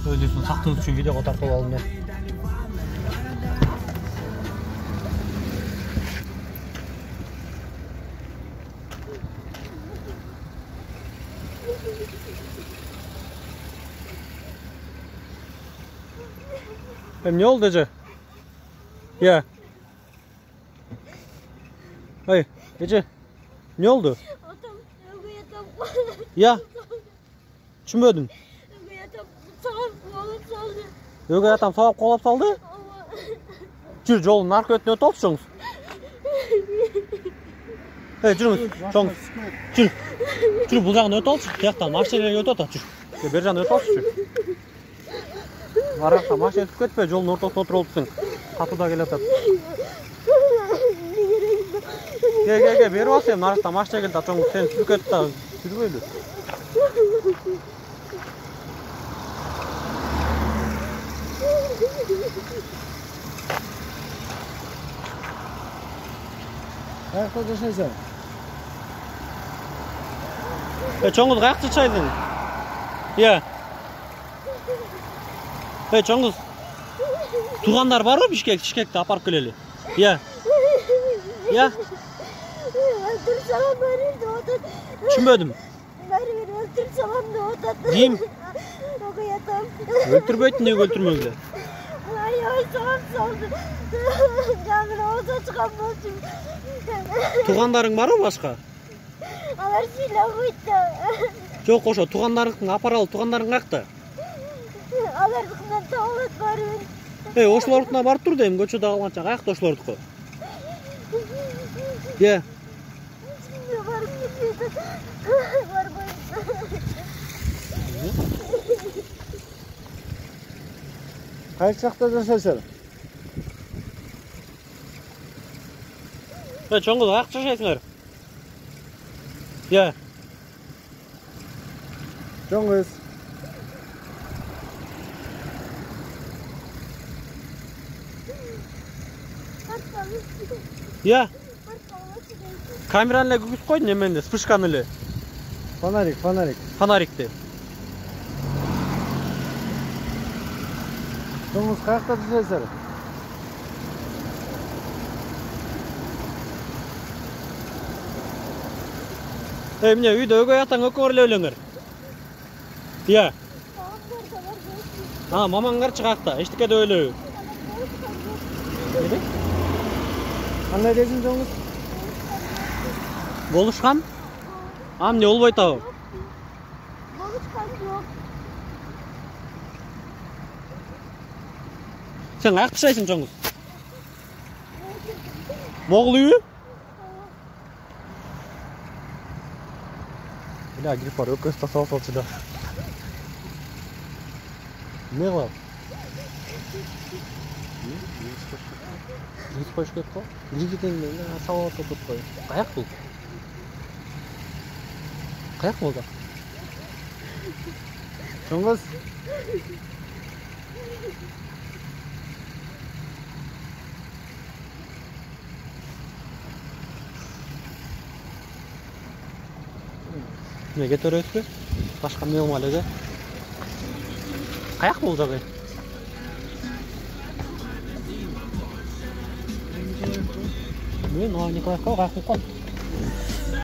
Өзүн сактоо үчүн видеого тартып алдым да. Ne oldu Ece? Ya. Hey Ece. Ne oldu? Ya. Tushunmadim. Ögey atam soğuk kolap saldı. Jür jolun arka ötüne ötüp olsunuz. Hey jürüңүз. Çoğunuz. Jür. Jür bu жағына ötüp olsun. Tiyaktan машиналерге ötüp ata jür. Бер жағына ötüp olsun jür. Арақта машина өтіп кетпе, жолдың ортасына отырып алыпсың. Қатыда келе жатады. Ге, беріп алсын, мен арақта машина келді, атаң сен түсіп кетті да, жүрмейді. Қаяқта жашайсың? Çoğunuz қаяқта жашайсың? Иә. Çoğunuz. Туғандар бар ма Бишкекте апарып келели? Иә. Иә. Түшүнбөдүм. Ким? Өлтүрбөйт, эмнеге өлтүрмөңүз? Туғандарың бар башка? Алар сүйлөбөйт. Жок, ошо туғандарыңды апаралы, туғандарың каякта? Алардыкынан таалат барбын. Ошолордукуна барып тур дейм, көчөдө калганча каякта ошолордуку? Иә. Қайсы жақта жашайсың? Çoğunuz kayakta жашайсыңар? Иә. Жоңыз. Иә. Камераны эле күгүз койдун эмени, вспышканы эле. Фонарикти. Жоңыз қаяқта жашайсың? Эмне, үйдө өгөй атаң экөөңөр эле өлөңөр? Иә. Мамаңарчы каякта, эчтекеде өлөбү. Қандай десің жоңыз? Болушкан? Эмне болбойт абы? Болушкан жок. Сен каякта жашайсың жоңуз? Могул үйү? Бля, грипп бар, өкөз тасалып алчу да. Не кылат? Грипп коюш керек го? Грипптен салып атып кой. Каяк бул? Каяк болду? Жоңыз. Неге төрөйсү? Башка эмне болмайлы эле. Каяк бул жагы? Мен Николаевка каяк болуп калды.